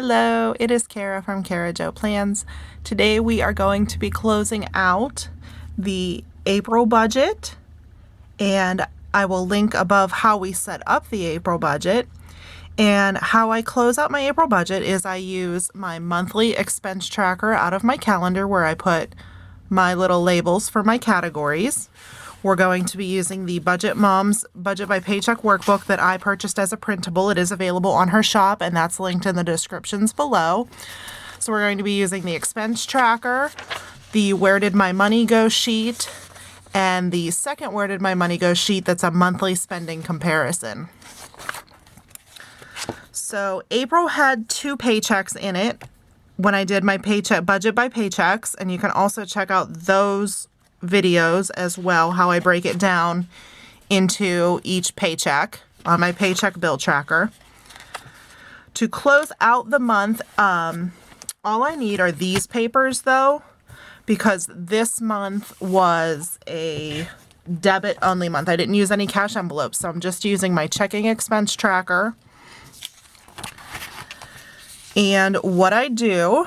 Hello, it is Cara from Cara Jo Plans. Today we are going to be closing out the April budget, and I will link above how we set up the April budget. And how I close out my April budget is I use my monthly expense tracker out of my calendar where I put my little labels for my categories. We're going to be using the Budget Mom's Budget by Paycheck workbook that I purchased as a printable. It is available on her shop, and that's linked in the descriptions below. So we're going to be using the expense tracker, the Where Did My Money Go sheet, and the second Where Did My Money Go sheet that's a monthly spending comparison. So April had 2 paychecks in it when I did my paycheck budget by paychecks, and you can also check out those videos as well, how I break it down into each paycheck on my paycheck bill tracker. To close out the month, all I need are these papers though, because this month was a debit only month. I didn't use any cash envelopes, so I'm just using my checking expense tracker. And what I do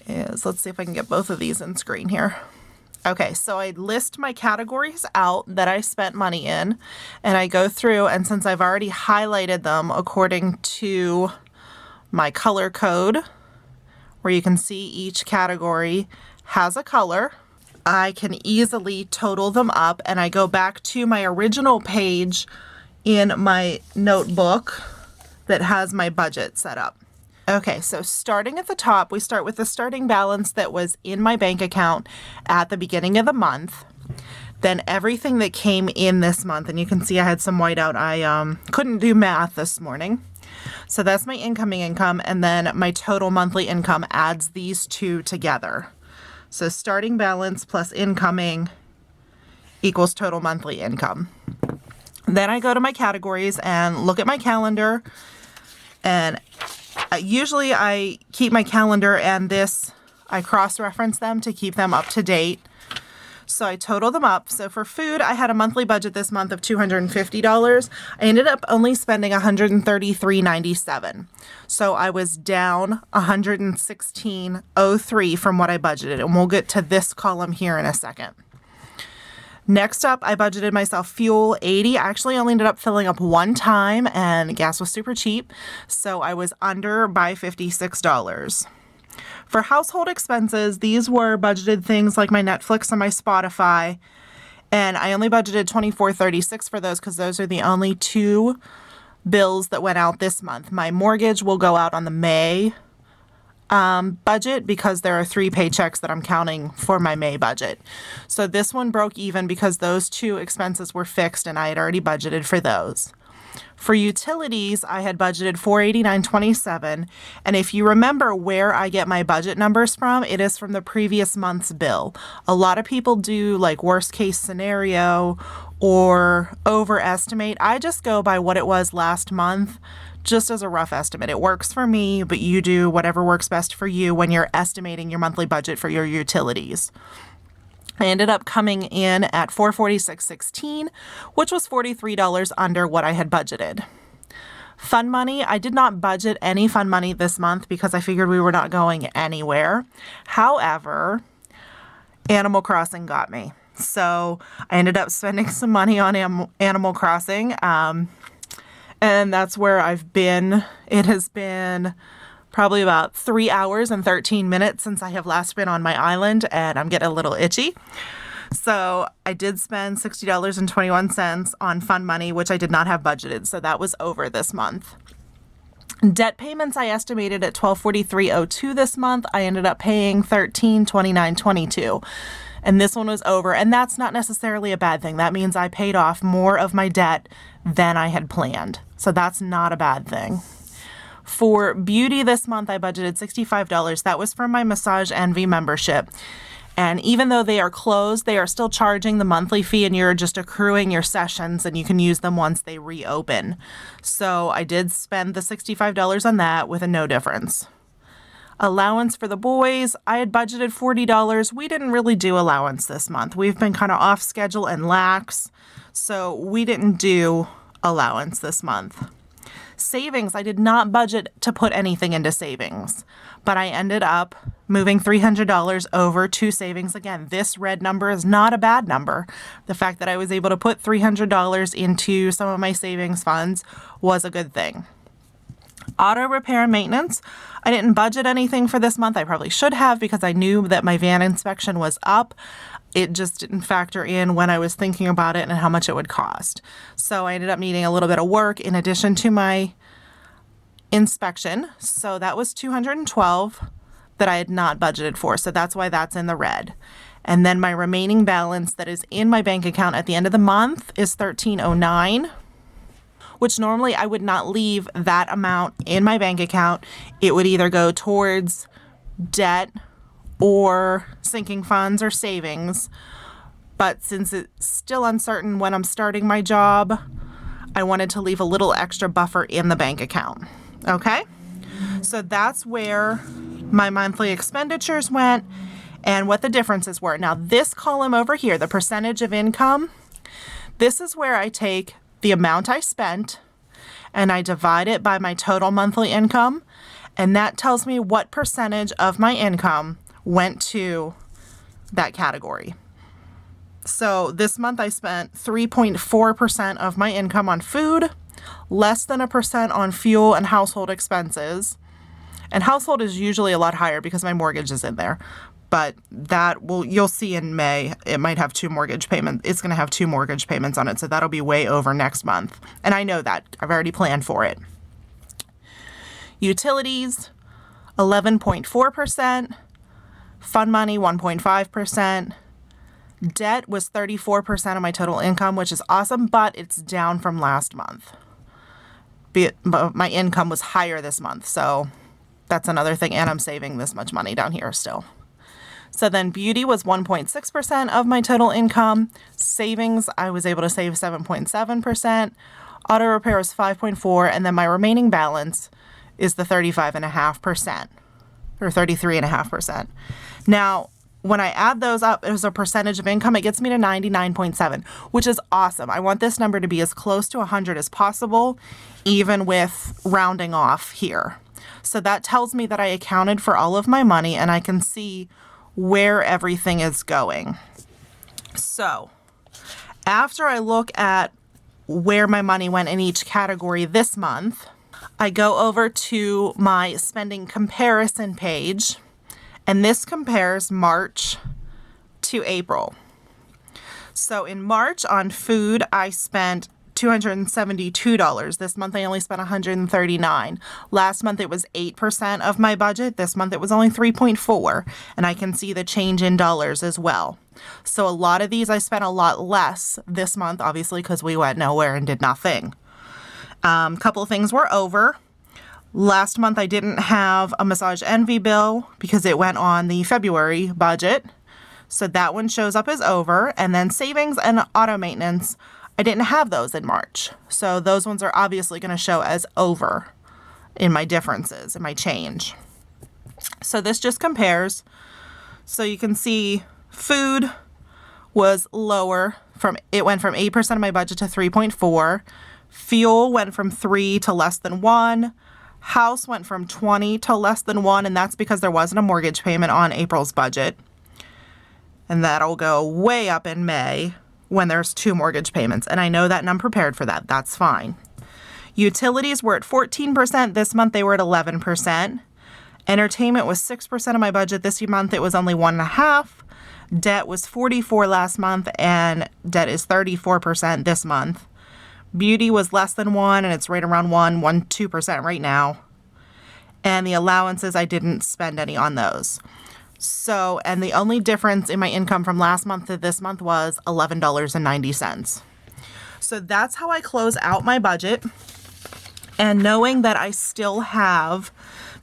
is, let's see if I can get both of these in screen here. Okay, so I list my categories out that I spent money in, and I go through, and since I've already highlighted them according to my color code, where you can see each category has a color, I can easily total them up, and I go back to my original page in my notebook that has my budget set up. Okay, so starting at the top, we start with the starting balance that was in my bank account at the beginning of the month. Then everything that came in this month, and you can see I had some whiteout. I couldn't do math this morning. So that's my incoming income, and then my total monthly income adds these two together. So starting balance plus incoming equals total monthly income. Then I go to my categories and look at my calendar, and usually I keep my calendar and this, I cross-reference them to keep them up to date. So I total them up. So for food, I had a monthly budget this month of $250. I ended up only spending $133.97. So I was down $116.03 from what I budgeted. And we'll get to this column here in a second. Next up, I budgeted myself fuel $80. I actually only ended up filling up one time, and gas was super cheap, so I was under by $56. For household expenses, these were budgeted things like my Netflix and my Spotify, and I only budgeted $24.36 for those because those are the only 2 bills that went out this month. My mortgage will go out on the May budget because there are 3 paychecks that I'm counting for my May budget. So this one broke even because those 2 expenses were fixed and I had already budgeted for those. For utilities, I had budgeted $489.27, and if you remember where I get my budget numbers from, it is from the previous month's bill. A lot of people do like worst case scenario or overestimate. I just go by what it was last month, just as a rough estimate. It works for me, but you do whatever works best for you when you're estimating your monthly budget for your utilities. I ended up coming in at $446.16, which was $43 under what I had budgeted. Fun money, I did not budget any fun money this month because I figured we were not going anywhere. However, Animal Crossing got me. So I ended up spending some money on Animal Crossing, and that's where I've been. It has been probably about 3 hours and 13 minutes since I have last been on my island, and I'm getting a little itchy. So I did spend $60.21 on fun money, which I did not have budgeted. So that was over this month. Debt payments I estimated at $1243.02 this month. I ended up paying $1329.22. And this one was over, and that's not necessarily a bad thing. That means I paid off more of my debt than I had planned. So that's not a bad thing. For beauty this month, I budgeted $65. That was for my Massage Envy membership. And even though they are closed, they are still charging the monthly fee, and you're just accruing your sessions and you can use them once they reopen. So I did spend the $65 on that with a no difference. Allowance for the boys, I had budgeted $40. We didn't really do allowance this month. We've been kind of off schedule and lax, so we didn't do allowance this month. Savings, I did not budget to put anything into savings, but I ended up moving $300 over to savings. Again, this red number is not a bad number. The fact that I was able to put $300 into some of my savings funds was a good thing. Auto repair and maintenance, I didn't budget anything for this month. I probably should have because I knew that my van inspection was up. It just didn't factor in when I was thinking about it and how much it would cost. So I ended up needing a little bit of work in addition to my inspection. So that was $212 that I had not budgeted for. So that's why that's in the red. And then my remaining balance that is in my bank account at the end of the month is $1,309, which normally I would not leave that amount in my bank account. It would either go towards debt or sinking funds or savings. But since it's still uncertain when I'm starting my job, I wanted to leave a little extra buffer in the bank account. Okay? So that's where my monthly expenditures went and what the differences were. Now this column over here, the percentage of income, this is where I take the amount I spent and I divide it by my total monthly income, and that tells me what percentage of my income went to that category. So this month I spent 3.4% of my income on food, less than 1% on fuel and household expenses. And household is usually a lot higher because my mortgage is in there. But you'll see in May, it might have two mortgage payments. It's going to have two mortgage payments on it. So that'll be way over next month. And I know that. I've already planned for it. Utilities, 11.4%. Fund money, 1.5%. Debt was 34% of my total income, which is awesome, but it's down from last month. But my income was higher this month, so that's another thing. And I'm saving this much money down here still. So then beauty was 1.6% of my total income. Savings, I was able to save 7.7%. Auto repair was 5.4%. And then my remaining balance is the 35.5% or 33.5%. Now, when I add those up as a percentage of income, it gets me to 99.7, which is awesome. I want this number to be as close to 100 as possible, even with rounding off here. So that tells me that I accounted for all of my money and I can see where everything is going. So after I look at where my money went in each category this month, I go over to my spending comparison page, and this compares March to April. So in March on food, I spent $272. This month I only spent $139. Last month it was 8% of my budget. This month it was only 3.4, and I can see the change in dollars as well. So a lot of these I spent a lot less this month, obviously, because we went nowhere and did nothing. Couple of things were over. Last month I didn't have a Massage Envy bill because it went on the February budget. So that one shows up as over. And then savings and auto maintenance, I didn't have those in March. So those ones are obviously going to show as over in my differences, in my change. So this just compares. So you can see food was lower. It went from 8% of my budget to 3.4. Fuel went from 3 to less than 1. House went from 20 to less than 1, and that's because there wasn't a mortgage payment on April's budget. And that'll go way up in May when there's 2 mortgage payments. And I know that and I'm prepared for that. That's fine. Utilities were at 14%. This month they were at 11%. Entertainment was 6% of my budget. This month it was only 1.5%. Debt was 44% last month, and debt is 34% this month. Beauty was less than 1, and it's right around 2% right now. And the allowances, I didn't spend any on those. So, and the only difference in my income from last month to this month was $11.90. So that's how I close out my budget. And knowing that I still have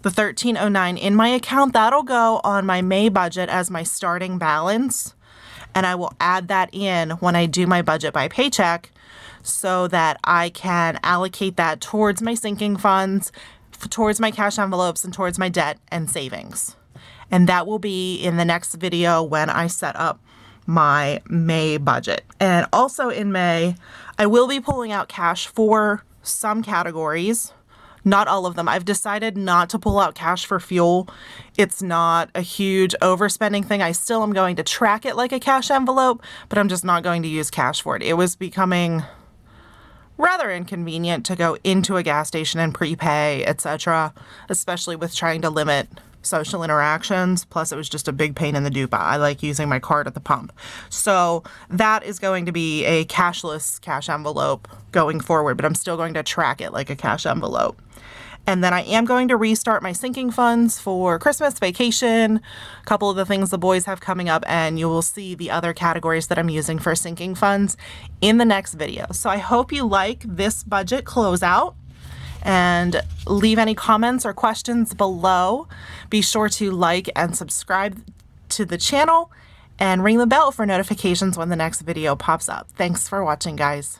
the $1,309 in my account, that'll go on my May budget as my starting balance. And I will add that in when I do my budget by Paycheck so that I can allocate that towards my sinking funds, towards my cash envelopes, and towards my debt and savings. And that will be in the next video when I set up my May budget. And also in May, I will be pulling out cash for some categories. Not all of them. I've decided not to pull out cash for fuel. It's not a huge overspending thing. I still am going to track it like a cash envelope, but I'm just not going to use cash for it. It was becoming rather inconvenient to go into a gas station and prepay, etc., especially with trying to limit social interactions. Plus, it was just a big pain in the dupa. I like using my card at the pump. So that is going to be a cashless cash envelope going forward, but I'm still going to track it like a cash envelope. And then I am going to restart my sinking funds for Christmas, vacation, a couple of the things the boys have coming up, and you will see the other categories that I'm using for sinking funds in the next video. So I hope you like this budget closeout, and leave any comments or questions below. Be sure to like and subscribe to the channel and ring the bell for notifications when the next video pops up. Thanks for watching, guys.